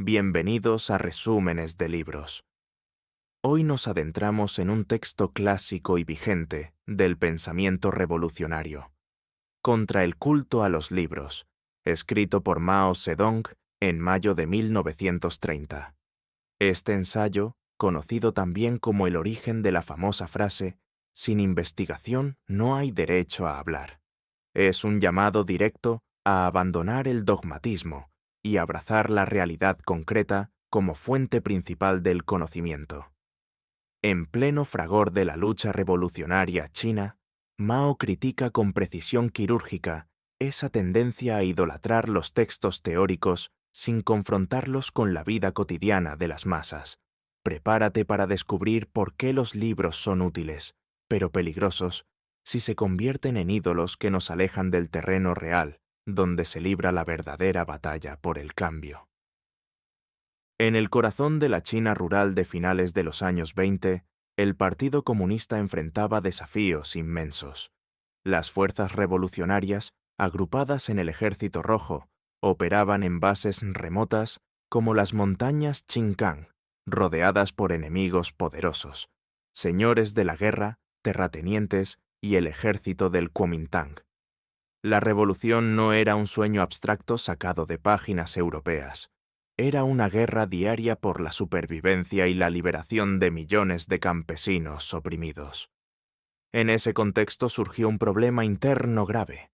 Bienvenidos a Resúmenes de Libros. Hoy nos adentramos en un texto clásico y vigente del pensamiento revolucionario, Contra el culto a los libros, escrito por Mao Zedong en mayo de 1930. Este ensayo, conocido también como el origen de la famosa frase «Sin investigación no hay derecho a hablar», es un llamado directo a abandonar el dogmatismo y abrazar la realidad concreta como fuente principal del conocimiento. En pleno fragor de la lucha revolucionaria china, Mao critica con precisión quirúrgica esa tendencia a idolatrar los textos teóricos sin confrontarlos con la vida cotidiana de las masas. Prepárate para descubrir por qué los libros son útiles, pero peligrosos, si se convierten en ídolos que nos alejan del terreno real, donde se libra la verdadera batalla por el cambio. En el corazón de la China rural de finales de los años 20, el Partido Comunista enfrentaba desafíos inmensos. Las fuerzas revolucionarias, agrupadas en el Ejército Rojo, operaban en bases remotas como las montañas Chincán, rodeadas por enemigos poderosos, señores de la guerra, terratenientes y el ejército del Kuomintang. La revolución no era un sueño abstracto sacado de páginas europeas. Era una guerra diaria por la supervivencia y la liberación de millones de campesinos oprimidos. En ese contexto surgió un problema interno grave.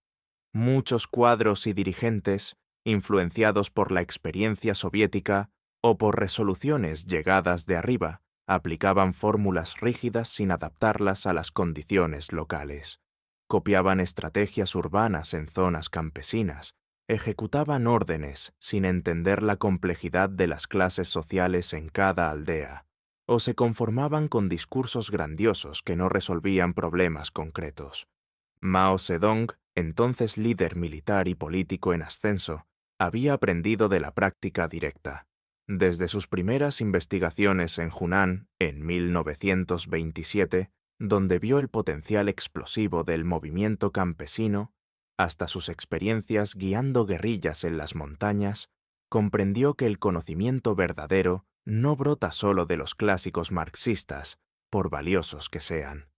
Muchos cuadros y dirigentes, influenciados por la experiencia soviética o por resoluciones llegadas de arriba, aplicaban fórmulas rígidas sin adaptarlas a las condiciones locales. Copiaban estrategias urbanas en zonas campesinas, ejecutaban órdenes sin entender la complejidad de las clases sociales en cada aldea, o se conformaban con discursos grandiosos que no resolvían problemas concretos. Mao Zedong, entonces líder militar y político en ascenso, había aprendido de la práctica directa. Desde sus primeras investigaciones en Hunan, en 1927, donde vio el potencial explosivo del movimiento campesino, hasta sus experiencias guiando guerrillas en las montañas, comprendió que el conocimiento verdadero no brota solo de los clásicos marxistas, por valiosos que sean.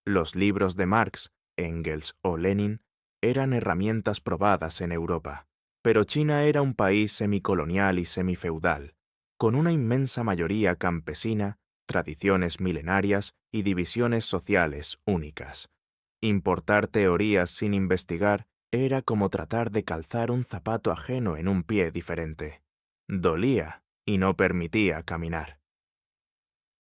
Los libros de Marx, Engels o Lenin eran herramientas probadas en Europa, pero China era un país semicolonial y semifeudal, con una inmensa mayoría campesina, tradiciones milenarias y divisiones sociales únicas. Importar teorías sin investigar era como tratar de calzar un zapato ajeno en un pie diferente. Dolía y no permitía caminar.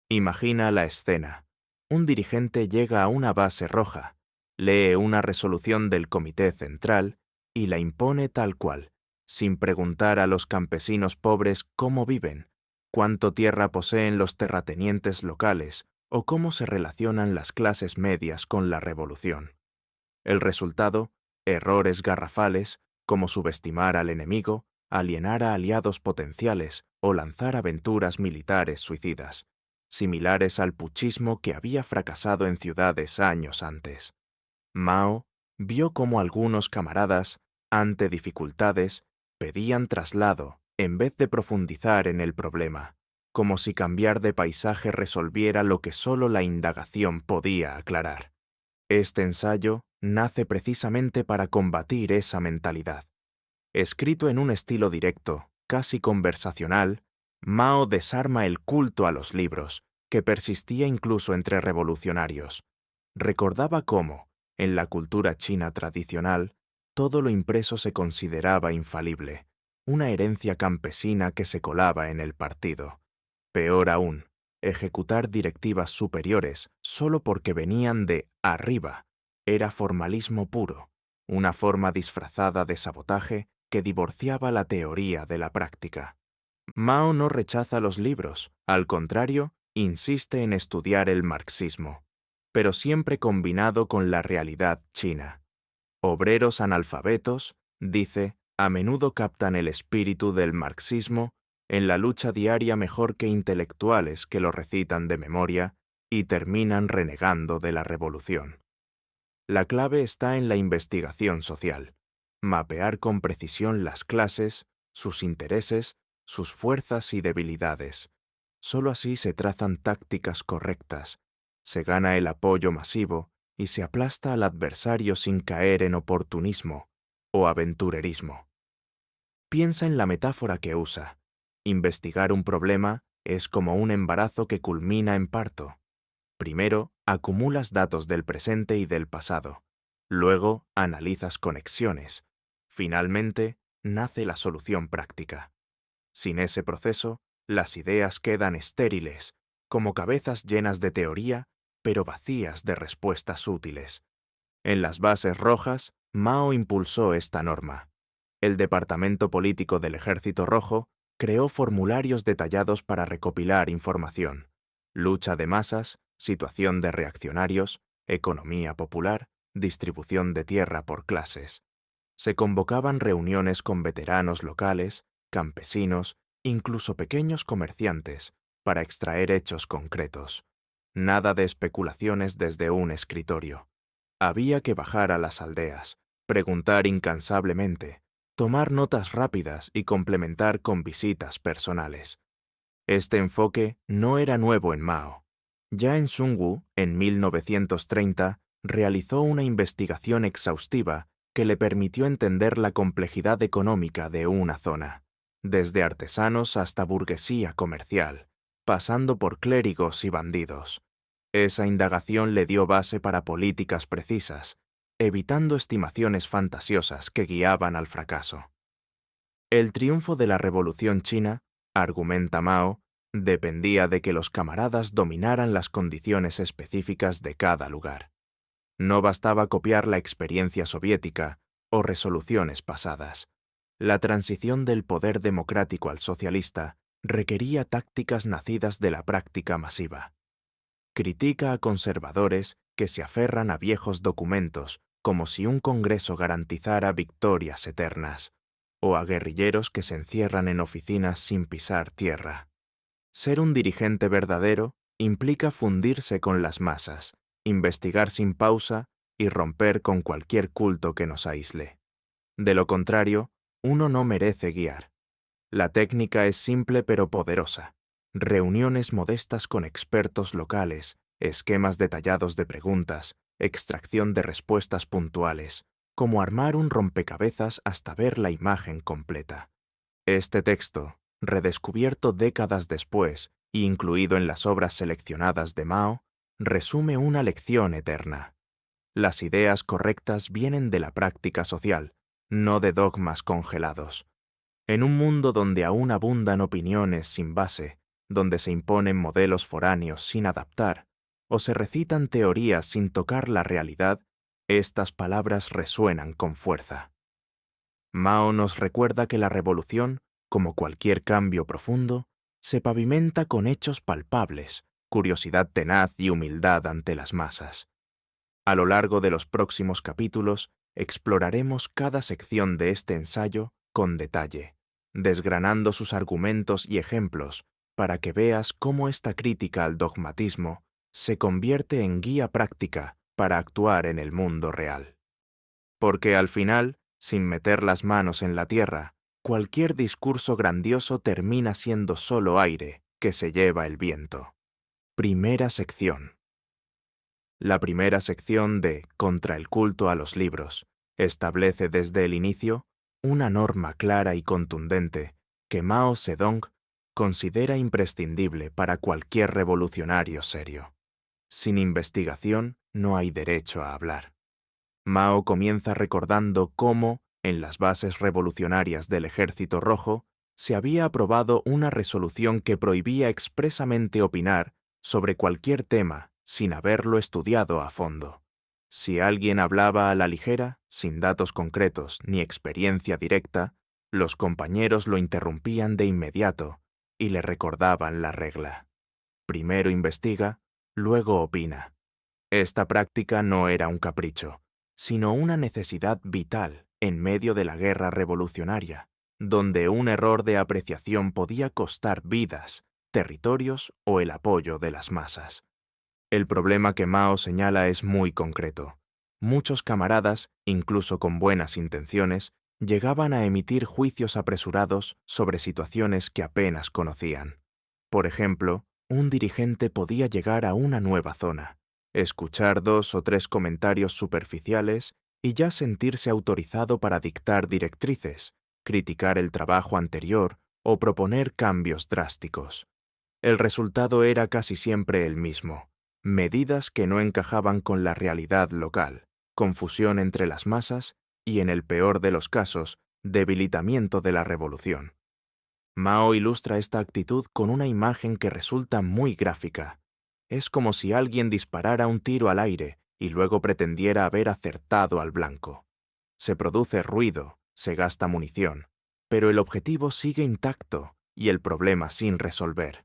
Imagina la escena. Un dirigente llega a una base roja, lee una resolución del Comité Central y la impone tal cual, sin preguntar a los campesinos pobres cómo viven, cuánto tierra poseen los terratenientes locales o cómo se relacionan las clases medias con la revolución. El resultado, errores garrafales, como subestimar al enemigo, alienar a aliados potenciales o lanzar aventuras militares suicidas, similares al puchismo que había fracasado en ciudades años antes. Mao vio cómo algunos camaradas, ante dificultades, pedían traslado en vez de profundizar en el problema, como si cambiar de paisaje resolviera lo que solo la indagación podía aclarar. Este ensayo nace precisamente para combatir esa mentalidad. Escrito en un estilo directo, casi conversacional, Mao desarma el culto a los libros, que persistía incluso entre revolucionarios. Recordaba cómo, en la cultura china tradicional, todo lo impreso se consideraba infalible, una herencia campesina que se colaba en el partido. Peor aún, ejecutar directivas superiores solo porque venían de arriba era formalismo puro, una forma disfrazada de sabotaje que divorciaba la teoría de la práctica. Mao no rechaza los libros, al contrario, insiste en estudiar el marxismo, pero siempre combinado con la realidad china. Obreros analfabetos, dice, a menudo captan el espíritu del marxismo en la lucha diaria mejor que intelectuales que lo recitan de memoria y terminan renegando de la revolución. La clave está en la investigación social, mapear con precisión las clases, sus intereses, sus fuerzas y debilidades. Solo así se trazan tácticas correctas, se gana el apoyo masivo y se aplasta al adversario sin caer en oportunismo o aventurerismo. Piensa en la metáfora que usa. Investigar un problema es como un embarazo que culmina en parto. Primero, acumulas datos del presente y del pasado. Luego, analizas conexiones. Finalmente, nace la solución práctica. Sin ese proceso, las ideas quedan estériles, como cabezas llenas de teoría, pero vacías de respuestas útiles. En las bases rojas, Mao impulsó esta norma. El Departamento Político del Ejército Rojo creó formularios detallados para recopilar información. Lucha de masas, situación de reaccionarios, economía popular, distribución de tierra por clases. Se convocaban reuniones con veteranos locales, campesinos, incluso pequeños comerciantes, para extraer hechos concretos. Nada de especulaciones desde un escritorio. Había que bajar a las aldeas, preguntar incansablemente, tomar notas rápidas y complementar con visitas personales. Este enfoque no era nuevo en Mao. Ya en Sunwu, en 1930, realizó una investigación exhaustiva que le permitió entender la complejidad económica de una zona, desde artesanos hasta burguesía comercial, pasando por clérigos y bandidos. Esa indagación le dio base para políticas precisas, evitando estimaciones fantasiosas que guiaban al fracaso. El triunfo de la Revolución China, argumenta Mao, dependía de que los camaradas dominaran las condiciones específicas de cada lugar. No bastaba copiar la experiencia soviética o resoluciones pasadas. La transición del poder democrático al socialista requería tácticas nacidas de la práctica masiva. Critica a conservadores que se aferran a viejos documentos como si un congreso garantizara victorias eternas, o a guerrilleros que se encierran en oficinas sin pisar tierra. Ser un dirigente verdadero implica fundirse con las masas, investigar sin pausa y romper con cualquier culto que nos aísle. De lo contrario, uno no merece guiar. La técnica es simple pero poderosa. Reuniones modestas con expertos locales, esquemas detallados de preguntas, extracción de respuestas puntuales, como armar un rompecabezas hasta ver la imagen completa. Este texto, redescubierto décadas después y incluido en las obras seleccionadas de Mao, resume una lección eterna. Las ideas correctas vienen de la práctica social, no de dogmas congelados. En un mundo donde aún abundan opiniones sin base, donde se imponen modelos foráneos sin adaptar, o se recitan teorías sin tocar la realidad, estas palabras resuenan con fuerza. Mao nos recuerda que la revolución, como cualquier cambio profundo, se pavimenta con hechos palpables, curiosidad tenaz y humildad ante las masas. A lo largo de los próximos capítulos, exploraremos cada sección de este ensayo con detalle, desgranando sus argumentos y ejemplos para que veas cómo esta crítica al dogmatismo se convierte en guía práctica para actuar en el mundo real. Porque al final, sin meter las manos en la tierra, cualquier discurso grandioso termina siendo solo aire que se lleva el viento. Primera sección. La primera sección de Contra el culto a los libros establece desde el inicio una norma clara y contundente que Mao Zedong considera imprescindible para cualquier revolucionario serio. Sin investigación no hay derecho a hablar. Mao comienza recordando cómo, en las bases revolucionarias del Ejército Rojo, se había aprobado una resolución que prohibía expresamente opinar sobre cualquier tema sin haberlo estudiado a fondo. Si alguien hablaba a la ligera, sin datos concretos ni experiencia directa, los compañeros lo interrumpían de inmediato y le recordaban la regla. Primero investiga, luego opina. Esta práctica no era un capricho, sino una necesidad vital en medio de la guerra revolucionaria, donde un error de apreciación podía costar vidas, territorios o el apoyo de las masas. El problema que Mao señala es muy concreto. Muchos camaradas, incluso con buenas intenciones, llegaban a emitir juicios apresurados sobre situaciones que apenas conocían. Por ejemplo, un dirigente podía llegar a una nueva zona, escuchar 2 o 3 comentarios superficiales y ya sentirse autorizado para dictar directrices, criticar el trabajo anterior o proponer cambios drásticos. El resultado era casi siempre el mismo: medidas que no encajaban con la realidad local, confusión entre las masas y, en el peor de los casos, debilitamiento de la revolución. Mao ilustra esta actitud con una imagen que resulta muy gráfica. Es como si alguien disparara un tiro al aire y luego pretendiera haber acertado al blanco. Se produce ruido, se gasta munición, pero el objetivo sigue intacto y el problema sin resolver.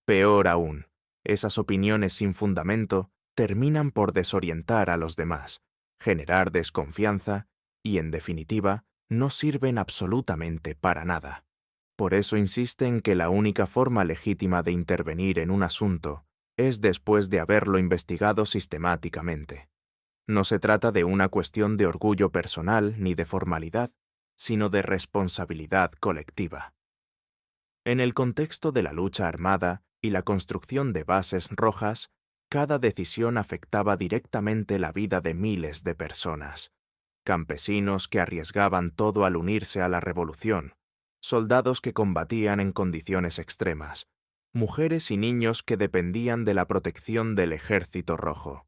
Peor aún, esas opiniones sin fundamento terminan por desorientar a los demás, generar desconfianza y, en definitiva, no sirven absolutamente para nada. Por eso insiste en que la única forma legítima de intervenir en un asunto es después de haberlo investigado sistemáticamente. No se trata de una cuestión de orgullo personal ni de formalidad, sino de responsabilidad colectiva. En el contexto de la lucha armada y la construcción de bases rojas, cada decisión afectaba directamente la vida de miles de personas. Campesinos que arriesgaban todo al unirse a la revolución, soldados que combatían en condiciones extremas, mujeres y niños que dependían de la protección del Ejército Rojo.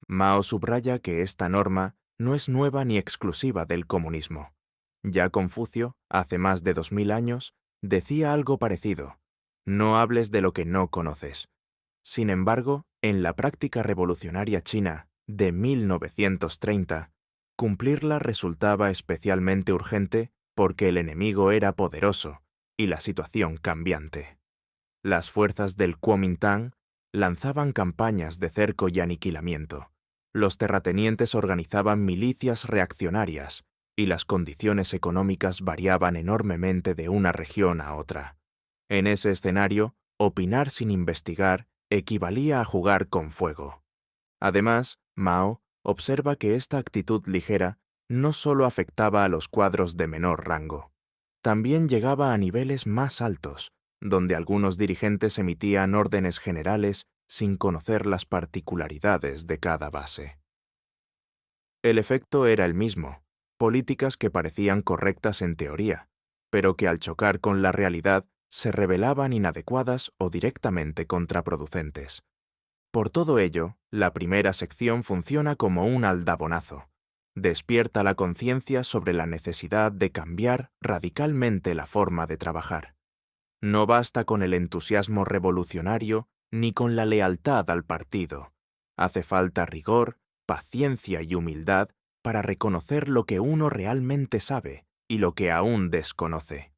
Mao subraya que esta norma no es nueva ni exclusiva del comunismo. Ya Confucio, hace más de 2000 años, decía algo parecido: no hables de lo que no conoces. Sin embargo, en la práctica revolucionaria china de 1930, cumplirla resultaba especialmente urgente porque el enemigo era poderoso y la situación cambiante. Las fuerzas del Kuomintang lanzaban campañas de cerco y aniquilamiento. Los terratenientes organizaban milicias reaccionarias y las condiciones económicas variaban enormemente de una región a otra. En ese escenario, opinar sin investigar equivalía a jugar con fuego. Además, Mao observa que esta actitud ligera no solo afectaba a los cuadros de menor rango, también llegaba a niveles más altos, donde algunos dirigentes emitían órdenes generales sin conocer las particularidades de cada base. El efecto era el mismo: políticas que parecían correctas en teoría, pero que al chocar con la realidad se revelaban inadecuadas o directamente contraproducentes. Por todo ello, la primera sección funciona como un aldabonazo. Despierta la conciencia sobre la necesidad de cambiar radicalmente la forma de trabajar. No basta con el entusiasmo revolucionario ni con la lealtad al partido. Hace falta rigor, paciencia y humildad para reconocer lo que uno realmente sabe y lo que aún desconoce.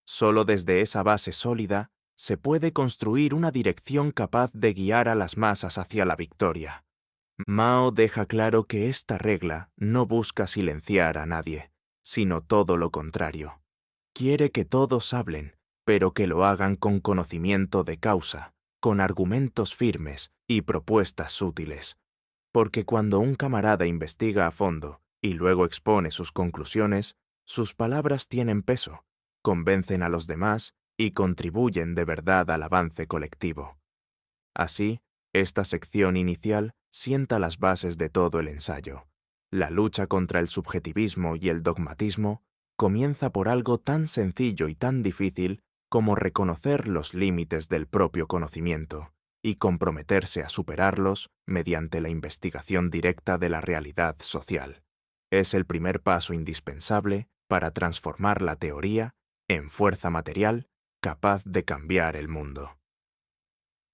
Solo desde esa base sólida se puede construir una dirección capaz de guiar a las masas hacia la victoria. Mao deja claro que esta regla no busca silenciar a nadie, sino todo lo contrario. Quiere que todos hablen, pero que lo hagan con conocimiento de causa, con argumentos firmes y propuestas útiles. Porque cuando un camarada investiga a fondo y luego expone sus conclusiones, sus palabras tienen peso, convencen a los demás y contribuyen de verdad al avance colectivo. Así, esta sección inicial sienta las bases de todo el ensayo. La lucha contra el subjetivismo y el dogmatismo comienza por algo tan sencillo y tan difícil como reconocer los límites del propio conocimiento y comprometerse a superarlos mediante la investigación directa de la realidad social. Es el primer paso indispensable para transformar la teoría en fuerza material capaz de cambiar el mundo.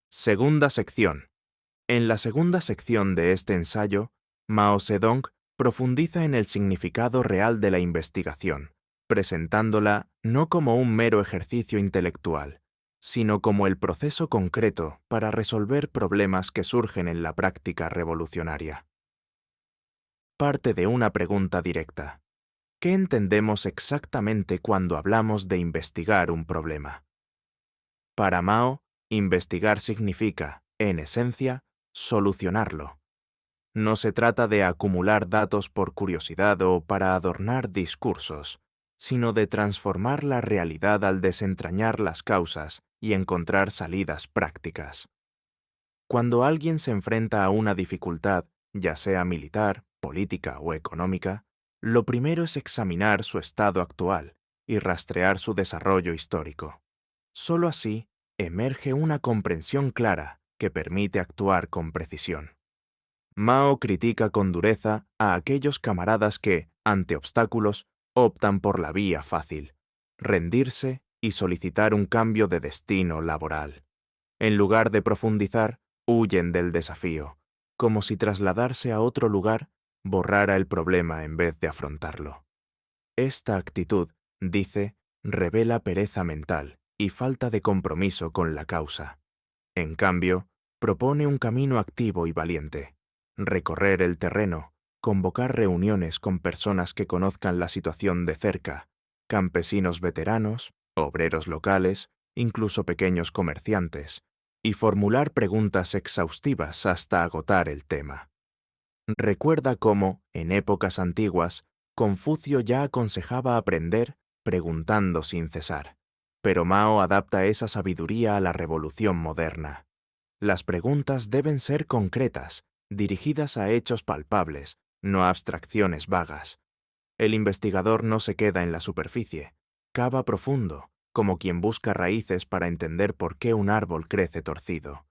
Segunda sección. En la segunda sección de este ensayo, Mao Zedong profundiza en el significado real de la investigación, presentándola no como un mero ejercicio intelectual, sino como el proceso concreto para resolver problemas que surgen en la práctica revolucionaria. Parte de una pregunta directa: ¿qué entendemos exactamente cuando hablamos de investigar un problema? Para Mao, investigar significa, en esencia, solucionarlo. No se trata de acumular datos por curiosidad o para adornar discursos, sino de transformar la realidad al desentrañar las causas y encontrar salidas prácticas. Cuando alguien se enfrenta a una dificultad, ya sea militar, política o económica, lo primero es examinar su estado actual y rastrear su desarrollo histórico. Solo así emerge una comprensión clara que permite actuar con precisión. Mao critica con dureza a aquellos camaradas que, ante obstáculos, optan por la vía fácil, rendirse y solicitar un cambio de destino laboral. En lugar de profundizar, huyen del desafío, como si trasladarse a otro lugar borrara el problema en vez de afrontarlo. Esta actitud, dice, revela pereza mental y falta de compromiso con la causa. En cambio, propone un camino activo y valiente: recorrer el terreno, convocar reuniones con personas que conozcan la situación de cerca, campesinos veteranos, obreros locales, incluso pequeños comerciantes, y formular preguntas exhaustivas hasta agotar el tema. Recuerda cómo, en épocas antiguas, Confucio ya aconsejaba aprender preguntando sin cesar, pero Mao adapta esa sabiduría a la revolución moderna. Las preguntas deben ser concretas, dirigidas a hechos palpables, no a abstracciones vagas. El investigador no se queda en la superficie, cava profundo, como quien busca raíces para entender por qué un árbol crece torcido.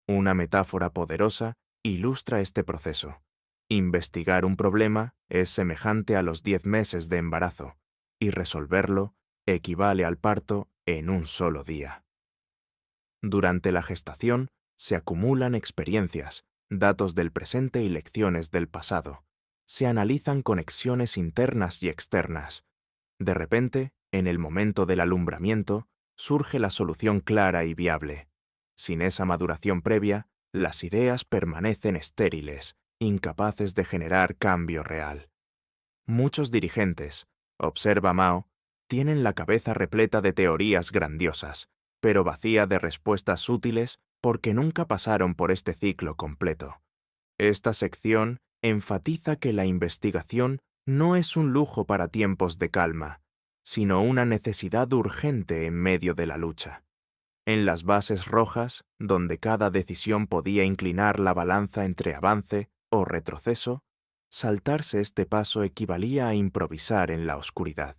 Una metáfora poderosa ilustra este proceso. Investigar un problema es semejante a los 10 meses de embarazo, y resolverlo equivale al parto en un solo día. Durante la gestación se acumulan experiencias, datos del presente y lecciones del pasado. Se analizan conexiones internas y externas. De repente, en el momento del alumbramiento, surge la solución clara y viable. Sin esa maduración previa, las ideas permanecen estériles, incapaces de generar cambio real. Muchos dirigentes, observa Mao, tienen la cabeza repleta de teorías grandiosas, pero vacía de respuestas útiles porque nunca pasaron por este ciclo completo. Esta sección enfatiza que la investigación no es un lujo para tiempos de calma, sino una necesidad urgente en medio de la lucha. En las bases rojas, donde cada decisión podía inclinar la balanza entre avance o retroceso, saltarse este paso equivalía a improvisar en la oscuridad.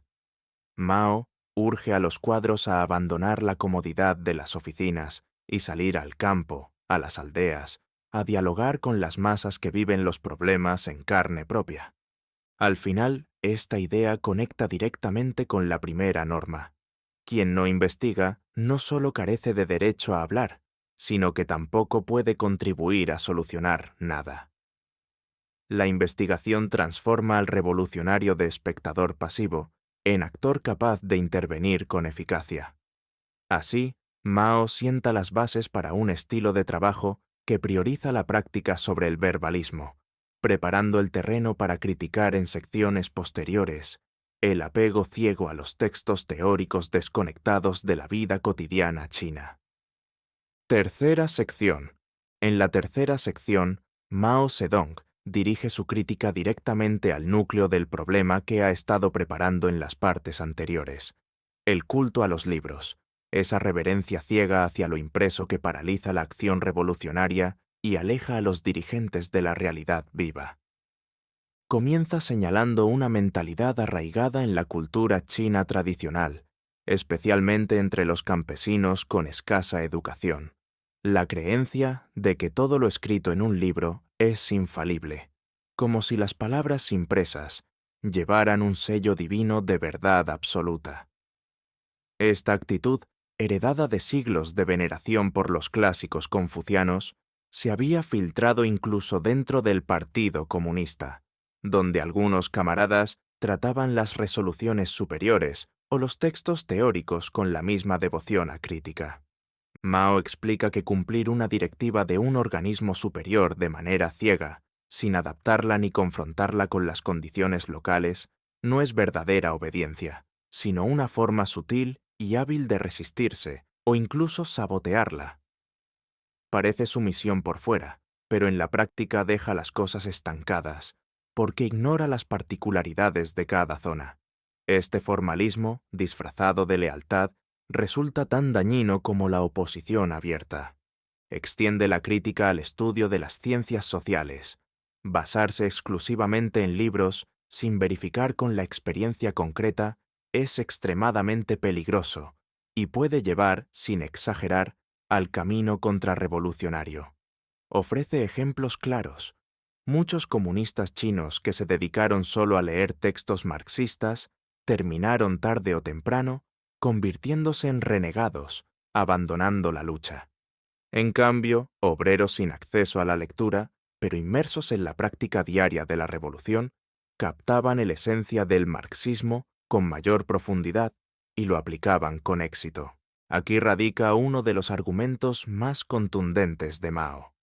Mao urge a los cuadros a abandonar la comodidad de las oficinas y salir al campo, a las aldeas, a dialogar con las masas que viven los problemas en carne propia. Al final, esta idea conecta directamente con la primera norma. Quien no investiga no solo carece de derecho a hablar, sino que tampoco puede contribuir a solucionar nada. La investigación transforma al revolucionario de espectador pasivo en actor capaz de intervenir con eficacia. Así, Mao sienta las bases para un estilo de trabajo que prioriza la práctica sobre el verbalismo, preparando el terreno para criticar en secciones posteriores el apego ciego a los textos teóricos desconectados de la vida cotidiana china. Tercera sección. En la tercera sección, Mao Zedong dirige su crítica directamente al núcleo del problema que ha estado preparando en las partes anteriores: el culto a los libros, esa reverencia ciega hacia lo impreso que paraliza la acción revolucionaria y aleja a los dirigentes de la realidad viva. Comienza señalando una mentalidad arraigada en la cultura china tradicional, especialmente entre los campesinos con escasa educación: la creencia de que todo lo escrito en un libro es infalible, como si las palabras impresas llevaran un sello divino de verdad absoluta. Esta actitud, heredada de siglos de veneración por los clásicos confucianos, se había filtrado incluso dentro del Partido Comunista, donde algunos camaradas trataban las resoluciones superiores o los textos teóricos con la misma devoción acrítica. Mao explica que cumplir una directiva de un organismo superior de manera ciega, sin adaptarla ni confrontarla con las condiciones locales, no es verdadera obediencia, sino una forma sutil y hábil de resistirse o incluso sabotearla. Parece sumisión por fuera, pero en la práctica deja las cosas estancadas, porque ignora las particularidades de cada zona. Este formalismo, disfrazado de lealtad, resulta tan dañino como la oposición abierta. Extiende la crítica al estudio de las ciencias sociales. Basarse exclusivamente en libros, sin verificar con la experiencia concreta, es extremadamente peligroso y puede llevar, sin exagerar, al camino contrarrevolucionario. Ofrece ejemplos claros. Muchos comunistas chinos que se dedicaron solo a leer textos marxistas terminaron tarde o temprano convirtiéndose en renegados, abandonando la lucha. En cambio, obreros sin acceso a la lectura, pero inmersos en la práctica diaria de la revolución, captaban la esencia del marxismo con mayor profundidad y lo aplicaban con éxito. Aquí radica uno de los argumentos más contundentes de Mao.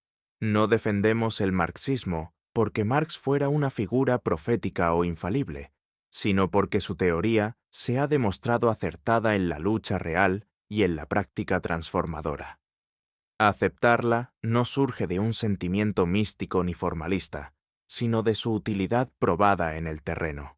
No defendemos el marxismo porque Marx fuera una figura profética o infalible, sino porque su teoría se ha demostrado acertada en la lucha real y en la práctica transformadora. Aceptarla no surge de un sentimiento místico ni formalista, sino de su utilidad probada en el terreno.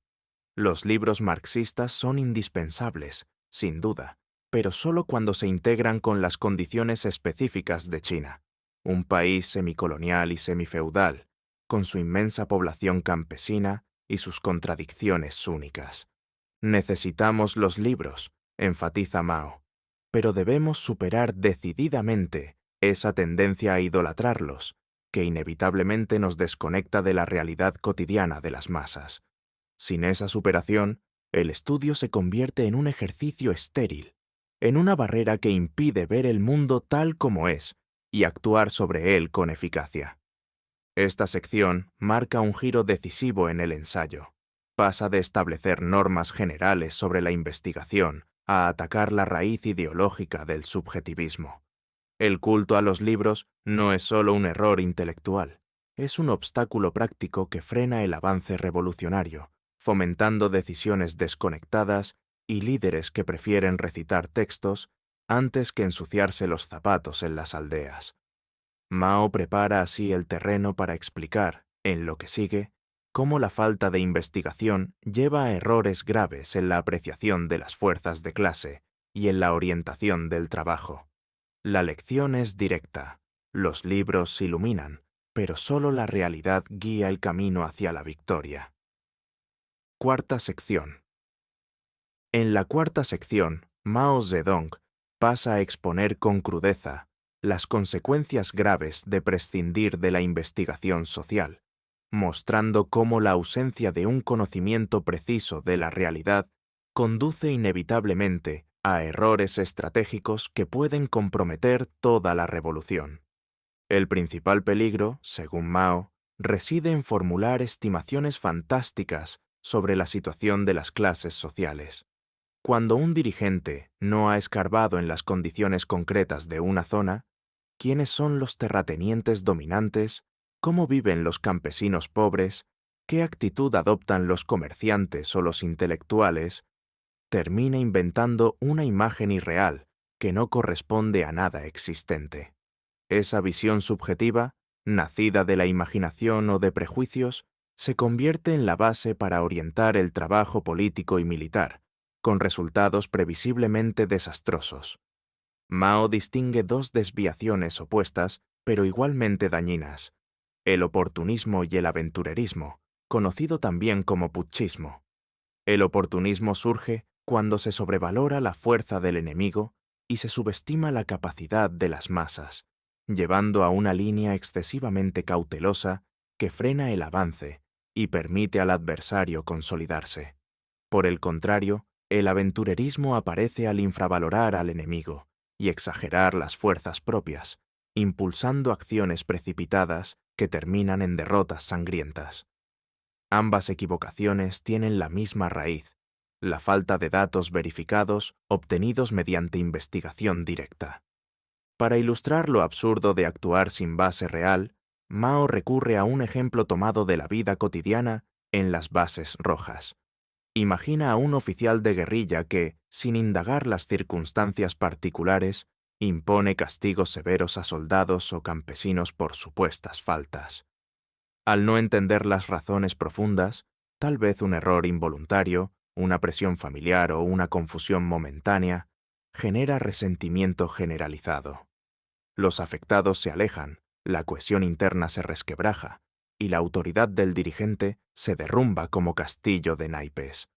Los libros marxistas son indispensables, sin duda, pero solo cuando se integran con las condiciones específicas de China, un país semicolonial y semifeudal, con su inmensa población campesina y sus contradicciones únicas. Necesitamos los libros, enfatiza Mao, pero debemos superar decididamente esa tendencia a idolatrarlos, que inevitablemente nos desconecta de la realidad cotidiana de las masas. Sin esa superación, el estudio se convierte en un ejercicio estéril, en una barrera que impide ver el mundo tal como es y actuar sobre él con eficacia. Esta sección marca un giro decisivo en el ensayo. Pasa de establecer normas generales sobre la investigación a atacar la raíz ideológica del subjetivismo. El culto a los libros no es solo un error intelectual, es un obstáculo práctico que frena el avance revolucionario, fomentando decisiones desconectadas y líderes que prefieren recitar textos antes que ensuciarse los zapatos en las aldeas. Mao prepara así el terreno para explicar, en lo que sigue, cómo la falta de investigación lleva a errores graves en la apreciación de las fuerzas de clase y en la orientación del trabajo. La lección es directa, los libros iluminan, pero solo la realidad guía el camino hacia la victoria. Cuarta sección. En la cuarta sección, Mao Zedong pasa a exponer con crudeza las consecuencias graves de prescindir de la investigación social, mostrando cómo la ausencia de un conocimiento preciso de la realidad conduce inevitablemente a errores estratégicos que pueden comprometer toda la revolución. El principal peligro, según Mao, reside en formular estimaciones fantásticas sobre la situación de las clases sociales. Cuando un dirigente no ha escarbado en las condiciones concretas de una zona, quiénes son los terratenientes dominantes, cómo viven los campesinos pobres, qué actitud adoptan los comerciantes o los intelectuales, termina inventando una imagen irreal que no corresponde a nada existente. Esa visión subjetiva, nacida de la imaginación o de prejuicios, se convierte en la base para orientar el trabajo político y militar, con resultados previsiblemente desastrosos. Mao distingue dos desviaciones opuestas, pero igualmente dañinas: el oportunismo y el aventurerismo, conocido también como putschismo. El oportunismo surge cuando se sobrevalora la fuerza del enemigo y se subestima la capacidad de las masas, llevando a una línea excesivamente cautelosa que frena el avance y permite al adversario consolidarse. Por el contrario, el aventurerismo aparece al infravalorar al enemigo y exagerar las fuerzas propias, impulsando acciones precipitadas que terminan en derrotas sangrientas. Ambas equivocaciones tienen la misma raíz: la falta de datos verificados obtenidos mediante investigación directa. Para ilustrar lo absurdo de actuar sin base real, Mao recurre a un ejemplo tomado de la vida cotidiana en Las Bases Rojas. Imagina a un oficial de guerrilla que, sin indagar las circunstancias particulares, impone castigos severos a soldados o campesinos por supuestas faltas. Al no entender las razones profundas, tal vez un error involuntario, una presión familiar o una confusión momentánea, genera resentimiento generalizado. Los afectados se alejan, la cohesión interna se resquebraja y la autoridad del dirigente se derrumba como castillo de naipes.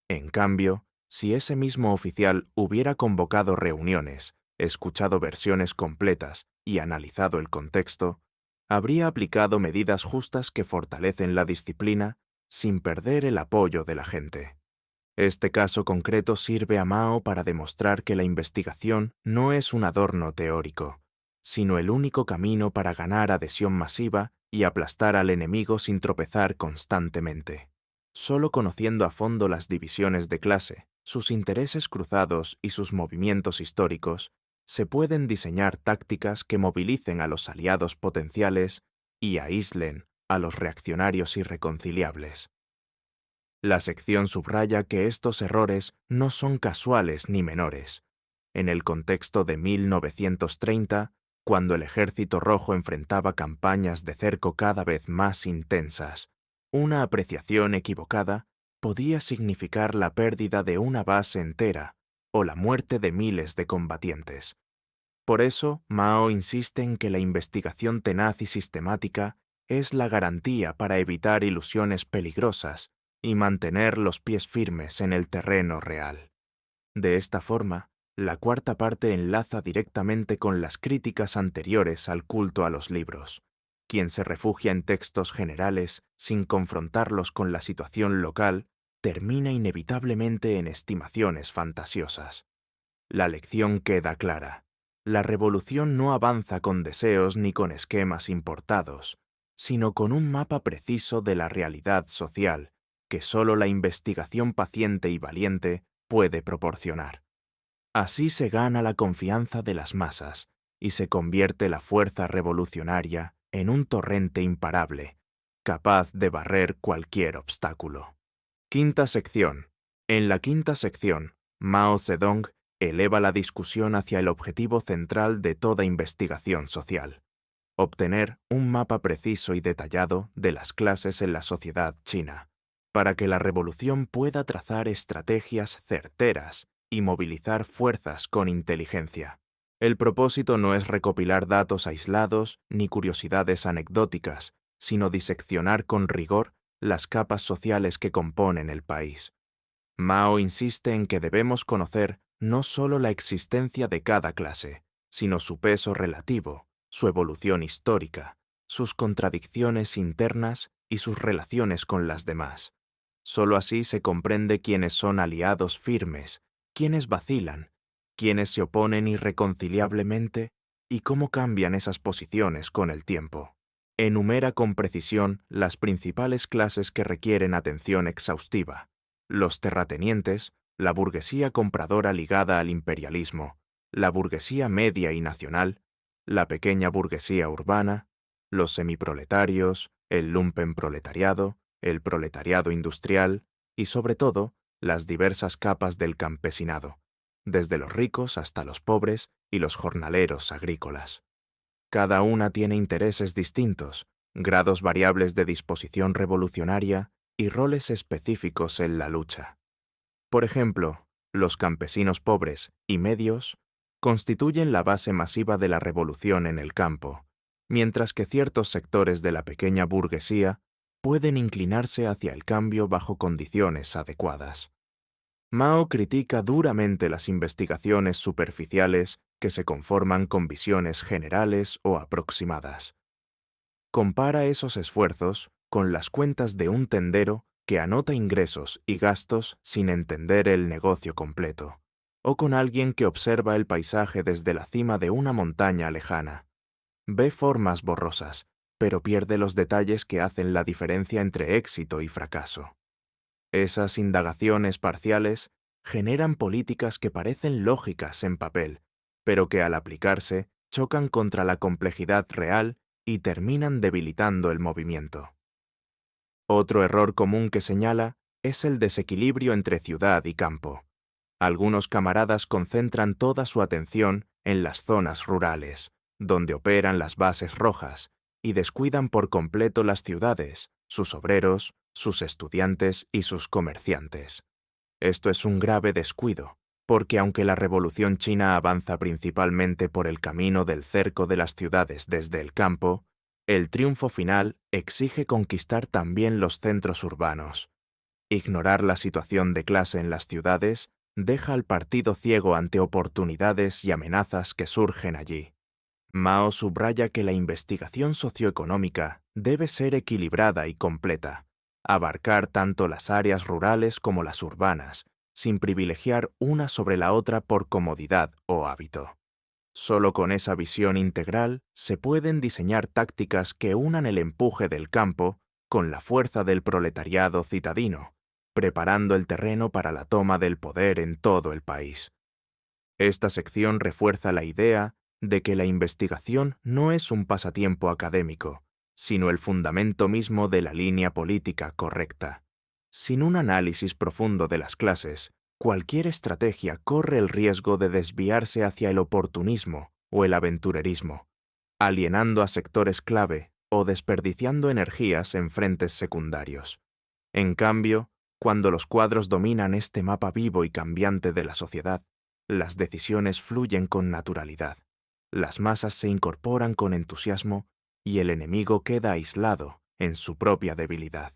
En cambio, si ese mismo oficial hubiera convocado reuniones, escuchado versiones completas y analizado el contexto, habría aplicado medidas justas que fortalecen la disciplina sin perder el apoyo de la gente. Este caso concreto sirve a Mao para demostrar que la investigación no es un adorno teórico, sino el único camino para ganar adhesión masiva y aplastar al enemigo sin tropezar constantemente. Solo conociendo a fondo las divisiones de clase, sus intereses cruzados y sus movimientos históricos, se pueden diseñar tácticas que movilicen a los aliados potenciales y aíslen a los reaccionarios irreconciliables. La sección subraya que estos errores no son casuales ni menores. En el contexto de 1930, cuando el Ejército Rojo enfrentaba campañas de cerco cada vez más intensas, una apreciación equivocada podía significar la pérdida de una base entera o la muerte de miles de combatientes. Por eso, Mao insiste en que la investigación tenaz y sistemática es la garantía para evitar ilusiones peligrosas y mantener los pies firmes en el terreno real. De esta forma, la cuarta parte enlaza directamente con las críticas anteriores al culto a los libros. Quien se refugia en textos generales sin confrontarlos con la situación local termina inevitablemente en estimaciones fantasiosas. La lección queda clara. La revolución no avanza con deseos ni con esquemas importados, sino con un mapa preciso de la realidad social que solo la investigación paciente y valiente puede proporcionar. Así se gana la confianza de las masas y se convierte la fuerza revolucionaria en un torrente imparable, capaz de barrer cualquier obstáculo. Quinta sección. En la quinta sección, Mao Zedong eleva la discusión hacia el objetivo central de toda investigación social: obtener un mapa preciso y detallado de las clases en la sociedad china, para que la revolución pueda trazar estrategias certeras y movilizar fuerzas con inteligencia. El propósito no es recopilar datos aislados ni curiosidades anecdóticas, sino diseccionar con rigor las capas sociales que componen el país. Mao insiste en que debemos conocer no solo la existencia de cada clase, sino su peso relativo, su evolución histórica, sus contradicciones internas y sus relaciones con las demás. Solo así se comprende quiénes son aliados firmes, quiénes vacilan, quiénes se oponen irreconciliablemente y cómo cambian esas posiciones con el tiempo. Enumera con precisión las principales clases que requieren atención exhaustiva: los terratenientes, la burguesía compradora ligada al imperialismo, la burguesía media y nacional, la pequeña burguesía urbana, los semiproletarios, el lumpenproletariado, el proletariado industrial y, sobre todo, las diversas capas del campesinado, desde los ricos hasta los pobres y los jornaleros agrícolas. Cada una tiene intereses distintos, grados variables de disposición revolucionaria y roles específicos en la lucha. Por ejemplo, los campesinos pobres y medios constituyen la base masiva de la revolución en el campo, mientras que ciertos sectores de la pequeña burguesía pueden inclinarse hacia el cambio bajo condiciones adecuadas. Mao critica duramente las investigaciones superficiales que se conforman con visiones generales o aproximadas. Compara esos esfuerzos con las cuentas de un tendero que anota ingresos y gastos sin entender el negocio completo, o con alguien que observa el paisaje desde la cima de una montaña lejana. Ve formas borrosas, pero pierde los detalles que hacen la diferencia entre éxito y fracaso. Esas indagaciones parciales generan políticas que parecen lógicas en papel, pero que al aplicarse chocan contra la complejidad real y terminan debilitando el movimiento. Otro error común que señala es el desequilibrio entre ciudad y campo. Algunos camaradas concentran toda su atención en las zonas rurales, donde operan las bases rojas, y descuidan por completo las ciudades, sus obreros, sus estudiantes y sus comerciantes. Esto es un grave descuido, porque aunque la Revolución China avanza principalmente por el camino del cerco de las ciudades desde el campo, el triunfo final exige conquistar también los centros urbanos. Ignorar la situación de clase en las ciudades deja al partido ciego ante oportunidades y amenazas que surgen allí. Mao subraya que la investigación socioeconómica debe ser equilibrada y completa, abarcar tanto las áreas rurales como las urbanas, sin privilegiar una sobre la otra por comodidad o hábito. Solo con esa visión integral se pueden diseñar tácticas que unan el empuje del campo con la fuerza del proletariado citadino, preparando el terreno para la toma del poder en todo el país. Esta sección refuerza la idea de que la investigación no es un pasatiempo académico, sino el fundamento mismo de la línea política correcta. Sin un análisis profundo de las clases, cualquier estrategia corre el riesgo de desviarse hacia el oportunismo o el aventurerismo, alienando a sectores clave o desperdiciando energías en frentes secundarios. En cambio, cuando los cuadros dominan este mapa vivo y cambiante de la sociedad, las decisiones fluyen con naturalidad, las masas se incorporan con entusiasmo y el enemigo queda aislado en su propia debilidad.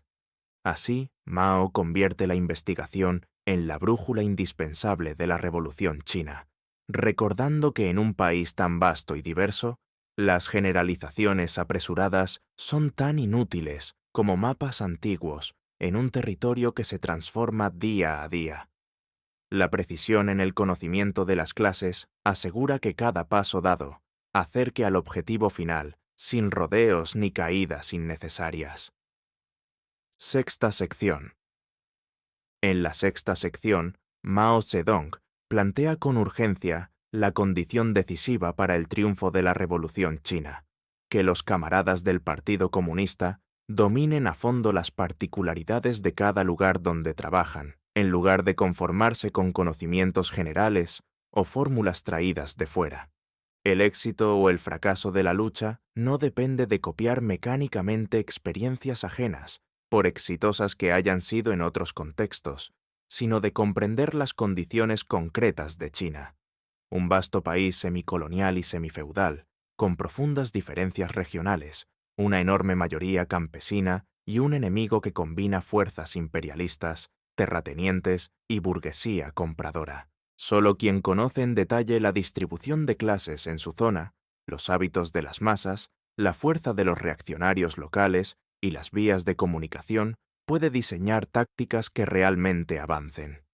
Así, Mao convierte la investigación en la brújula indispensable de la Revolución China, recordando que en un país tan vasto y diverso, las generalizaciones apresuradas son tan inútiles como mapas antiguos en un territorio que se transforma día a día. La precisión en el conocimiento de las clases asegura que cada paso dado acerque al objetivo final, sin rodeos ni caídas innecesarias. Sexta sección. En la sexta sección, Mao Zedong plantea con urgencia la condición decisiva para el triunfo de la Revolución China, que los camaradas del Partido Comunista dominen a fondo las particularidades de cada lugar donde trabajan, en lugar de conformarse con conocimientos generales o fórmulas traídas de fuera. El éxito o el fracaso de la lucha no depende de copiar mecánicamente experiencias ajenas, por exitosas que hayan sido en otros contextos, sino de comprender las condiciones concretas de China, un vasto país semicolonial y semifeudal, con profundas diferencias regionales, una enorme mayoría campesina y un enemigo que combina fuerzas imperialistas, terratenientes y burguesía compradora. Solo quien conoce en detalle la distribución de clases en su zona, los hábitos de las masas, la fuerza de los reaccionarios locales y las vías de comunicación puede diseñar tácticas que realmente avancen.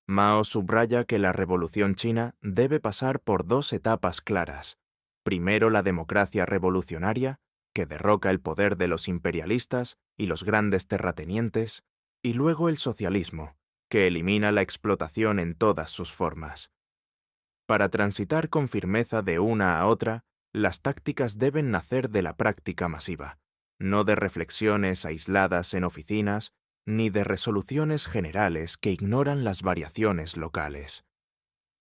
Mao subraya que la Revolución China debe pasar por dos etapas claras. Primero, la democracia revolucionaria, que derroca el poder de los imperialistas y los grandes terratenientes, y luego el socialismo, que elimina la explotación en todas sus formas. Para transitar con firmeza de una a otra, las tácticas deben nacer de la práctica masiva, no de reflexiones aisladas en oficinas, ni de resoluciones generales que ignoran las variaciones locales.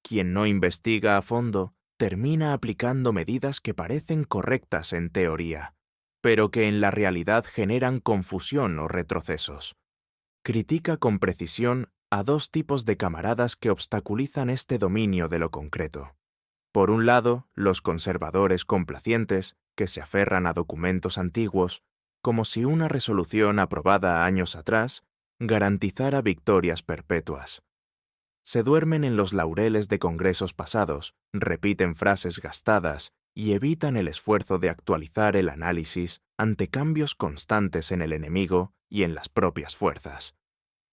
Quien no investiga a fondo termina aplicando medidas que parecen correctas en teoría, pero que en la realidad generan confusión o retrocesos. Critica con precisión a dos tipos de camaradas que obstaculizan este dominio de lo concreto. Por un lado, los conservadores complacientes, que se aferran a documentos antiguos, como si una resolución aprobada años atrás garantizara victorias perpetuas. Se duermen en los laureles de congresos pasados, repiten frases gastadas y evitan el esfuerzo de actualizar el análisis ante cambios constantes en el enemigo y en las propias fuerzas.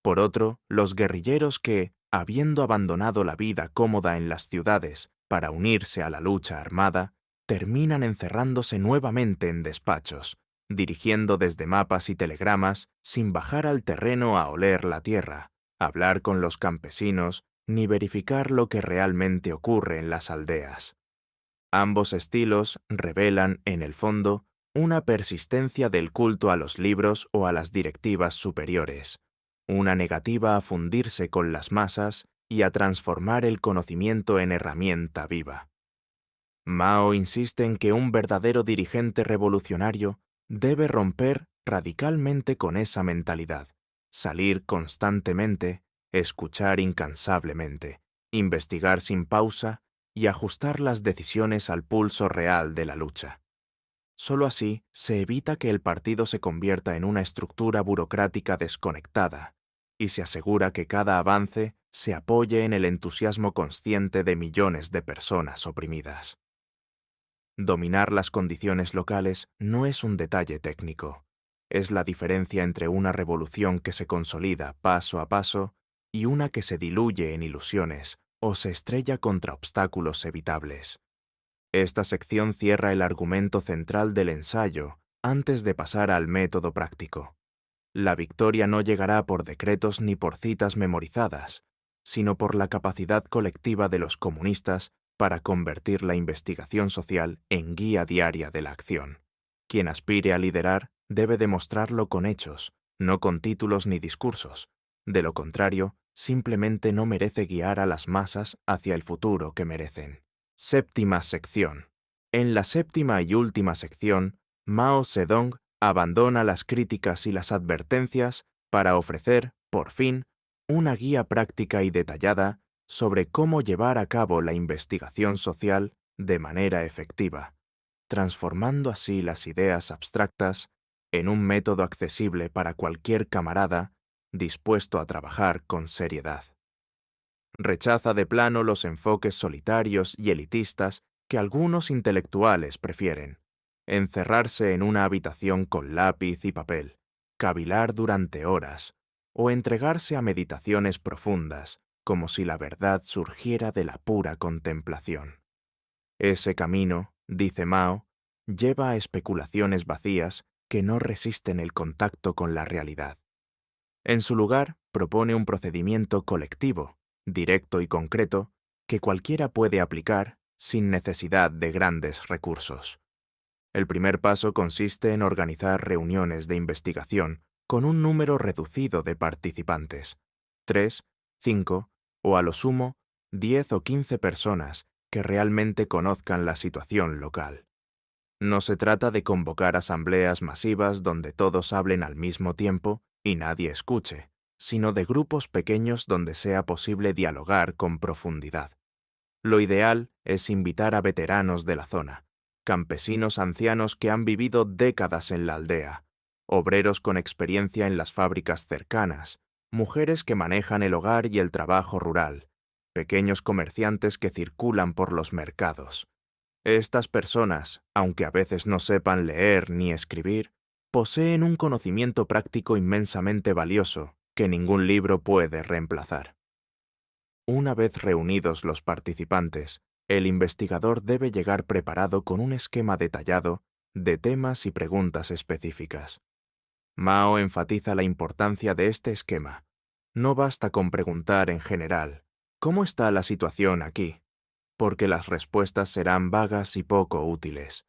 Por otro, los guerrilleros que, habiendo abandonado la vida cómoda en las ciudades para unirse a la lucha armada, terminan encerrándose nuevamente en despachos, dirigiendo desde mapas y telegramas sin bajar al terreno a oler la tierra, hablar con los campesinos, ni verificar lo que realmente ocurre en las aldeas. Ambos estilos revelan, en el fondo, una persistencia del culto a los libros o a las directivas superiores, una negativa a fundirse con las masas y a transformar el conocimiento en herramienta viva. Mao insiste en que un verdadero dirigente revolucionario debe romper radicalmente con esa mentalidad, salir constantemente, escuchar incansablemente, investigar sin pausa y ajustar las decisiones al pulso real de la lucha. Solo así se evita que el partido se convierta en una estructura burocrática desconectada y se asegura que cada avance se apoye en el entusiasmo consciente de millones de personas oprimidas. Dominar las condiciones locales no es un detalle técnico. Es la diferencia entre una revolución que se consolida paso a paso y una que se diluye en ilusiones o se estrella contra obstáculos evitables. Esta sección cierra el argumento central del ensayo antes de pasar al método práctico. La victoria no llegará por decretos ni por citas memorizadas, sino por la capacidad colectiva de los comunistas para convertir la investigación social en guía diaria de la acción. Quien aspire a liderar debe demostrarlo con hechos, no con títulos ni discursos. De lo contrario, simplemente no merece guiar a las masas hacia el futuro que merecen. Séptima sección. En la séptima y última sección, Mao Zedong abandona las críticas y las advertencias para ofrecer, por fin, una guía práctica y detallada sobre cómo llevar a cabo la investigación social de manera efectiva, transformando así las ideas abstractas en un método accesible para cualquier camarada dispuesto a trabajar con seriedad. Rechaza de plano los enfoques solitarios y elitistas que algunos intelectuales prefieren. Encerrarse en una habitación con lápiz y papel, cavilar durante horas, o entregarse a meditaciones profundas, como si la verdad surgiera de la pura contemplación. Ese camino, dice Mao, lleva a especulaciones vacías que no resisten el contacto con la realidad. En su lugar, propone un procedimiento colectivo, directo y concreto, que cualquiera puede aplicar sin necesidad de grandes recursos. El primer paso consiste en organizar reuniones de investigación con un número reducido de participantes, 3, 5 o a lo sumo 10 o 15 personas que realmente conozcan la situación local. No se trata de convocar asambleas masivas donde todos hablen al mismo tiempo y nadie escuche, sino de grupos pequeños donde sea posible dialogar con profundidad. Lo ideal es invitar a veteranos de la zona, campesinos ancianos que han vivido décadas en la aldea, obreros con experiencia en las fábricas cercanas, mujeres que manejan el hogar y el trabajo rural, pequeños comerciantes que circulan por los mercados. Estas personas, aunque a veces no sepan leer ni escribir, poseen un conocimiento práctico inmensamente valioso que ningún libro puede reemplazar. Una vez reunidos los participantes, el investigador debe llegar preparado con un esquema detallado de temas y preguntas específicas. Mao enfatiza la importancia de este esquema. No basta con preguntar en general, ¿cómo está la situación aquí?, porque las respuestas serán vagas y poco útiles.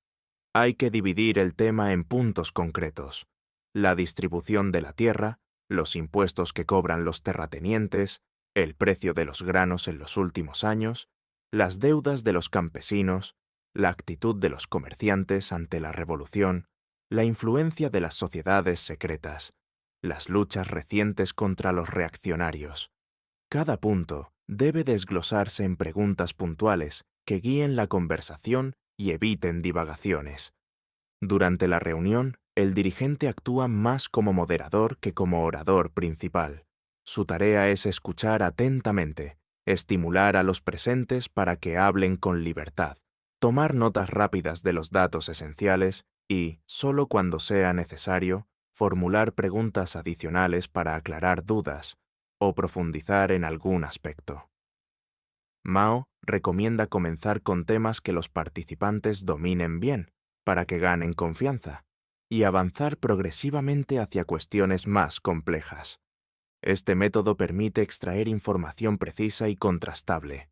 Hay que dividir el tema en puntos concretos: la distribución de la tierra, los impuestos que cobran los terratenientes, el precio de los granos en los últimos años, las deudas de los campesinos, la actitud de los comerciantes ante la revolución, la influencia de las sociedades secretas, las luchas recientes contra los reaccionarios. Cada punto debe desglosarse en preguntas puntuales que guíen la conversación y eviten divagaciones. Durante la reunión, el dirigente actúa más como moderador que como orador principal. Su tarea es escuchar atentamente, estimular a los presentes para que hablen con libertad, tomar notas rápidas de los datos esenciales y, solo cuando sea necesario, formular preguntas adicionales para aclarar dudas o profundizar en algún aspecto. Mao recomienda comenzar con temas que los participantes dominen bien, para que ganen confianza, y avanzar progresivamente hacia cuestiones más complejas. Este método permite extraer información precisa y contrastable.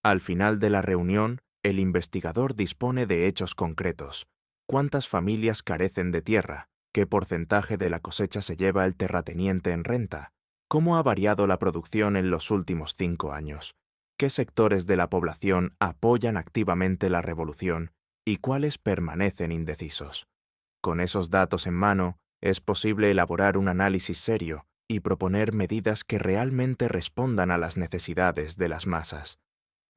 Al final de la reunión, el investigador dispone de hechos concretos: cuántas familias carecen de tierra, qué porcentaje de la cosecha se lleva el terrateniente en renta, cómo ha variado la producción en los últimos 5 años, qué sectores de la población apoyan activamente la revolución y cuáles permanecen indecisos. Con esos datos en mano, es posible elaborar un análisis serio y proponer medidas que realmente respondan a las necesidades de las masas.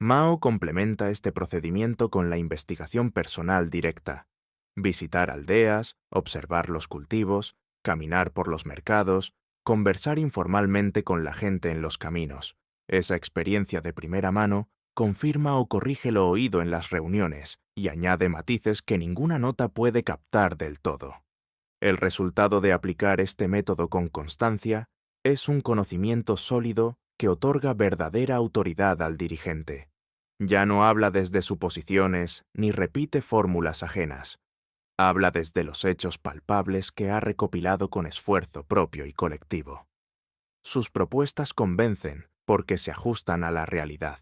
Mao complementa este procedimiento con la investigación personal directa. Visitar aldeas, observar los cultivos, caminar por los mercados, conversar informalmente con la gente en los caminos. Esa experiencia de primera mano confirma o corrige lo oído en las reuniones y añade matices que ninguna nota puede captar del todo. El resultado de aplicar este método con constancia es un conocimiento sólido que otorga verdadera autoridad al dirigente. Ya no habla desde suposiciones ni repite fórmulas ajenas. Habla desde los hechos palpables que ha recopilado con esfuerzo propio y colectivo. Sus propuestas convencen porque se ajustan a la realidad,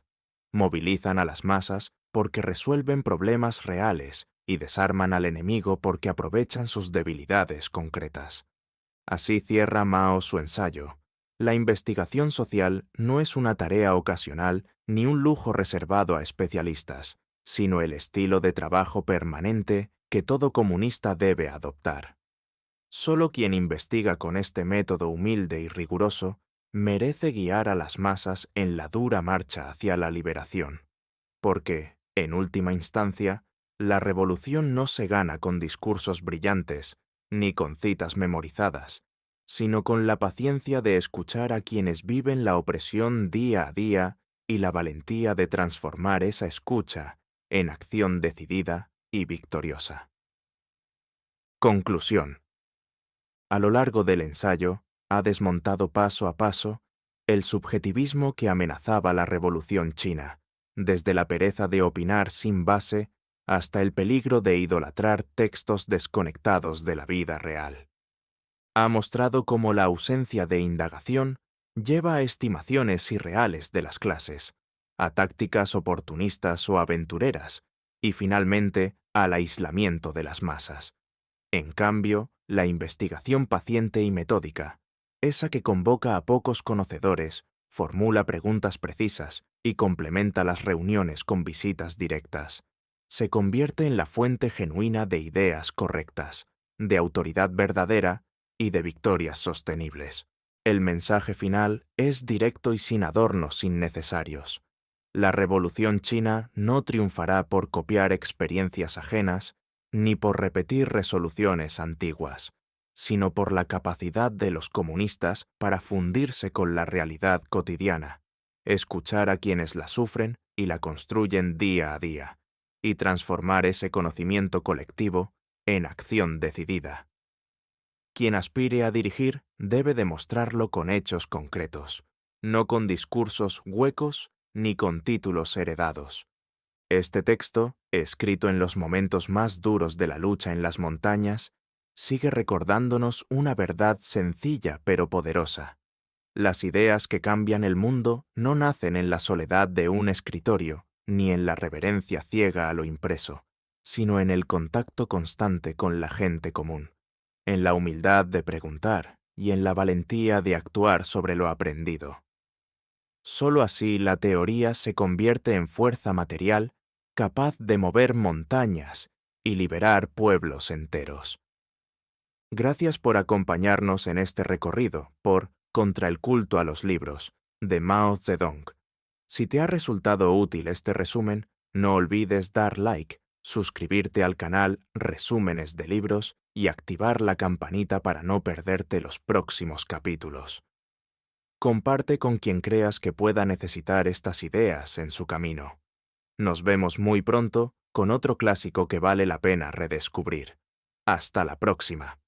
movilizan a las masas porque resuelven problemas reales y desarman al enemigo porque aprovechan sus debilidades concretas. Así cierra Mao su ensayo. La investigación social no es una tarea ocasional ni un lujo reservado a especialistas, sino el estilo de trabajo permanente que todo comunista debe adoptar. Solo quien investiga con este método humilde y riguroso merece guiar a las masas en la dura marcha hacia la liberación, porque, en última instancia, la revolución no se gana con discursos brillantes ni con citas memorizadas, sino con la paciencia de escuchar a quienes viven la opresión día a día y la valentía de transformar esa escucha en acción decidida y victoriosa. Conclusión. A lo largo del ensayo, ha desmontado paso a paso el subjetivismo que amenazaba la Revolución China, desde la pereza de opinar sin base hasta el peligro de idolatrar textos desconectados de la vida real. Ha mostrado cómo la ausencia de indagación lleva a estimaciones irreales de las clases, a tácticas oportunistas o aventureras, y finalmente al aislamiento de las masas. En cambio, la investigación paciente y metódica, esa que convoca a pocos conocedores, formula preguntas precisas y complementa las reuniones con visitas directas, se convierte en la fuente genuina de ideas correctas, de autoridad verdadera y de victorias sostenibles. El mensaje final es directo y sin adornos innecesarios. La Revolución China no triunfará por copiar experiencias ajenas ni por repetir resoluciones antiguas, sino por la capacidad de los comunistas para fundirse con la realidad cotidiana, escuchar a quienes la sufren y la construyen día a día, y transformar ese conocimiento colectivo en acción decidida. Quien aspire a dirigir debe demostrarlo con hechos concretos, no con discursos huecos ni con títulos heredados. Este texto, escrito en los momentos más duros de la lucha en las montañas, sigue recordándonos una verdad sencilla pero poderosa. Las ideas que cambian el mundo no nacen en la soledad de un escritorio, ni en la reverencia ciega a lo impreso, sino en el contacto constante con la gente común, en la humildad de preguntar y en la valentía de actuar sobre lo aprendido. Solo así la teoría se convierte en fuerza material capaz de mover montañas y liberar pueblos enteros. Gracias por acompañarnos en este recorrido por Contra el culto a los libros, de Mao Zedong. Si te ha resultado útil este resumen, no olvides dar like, suscribirte al canal Resúmenes de Libros y activar la campanita para no perderte los próximos capítulos. Comparte con quien creas que pueda necesitar estas ideas en su camino. Nos vemos muy pronto con otro clásico que vale la pena redescubrir. Hasta la próxima.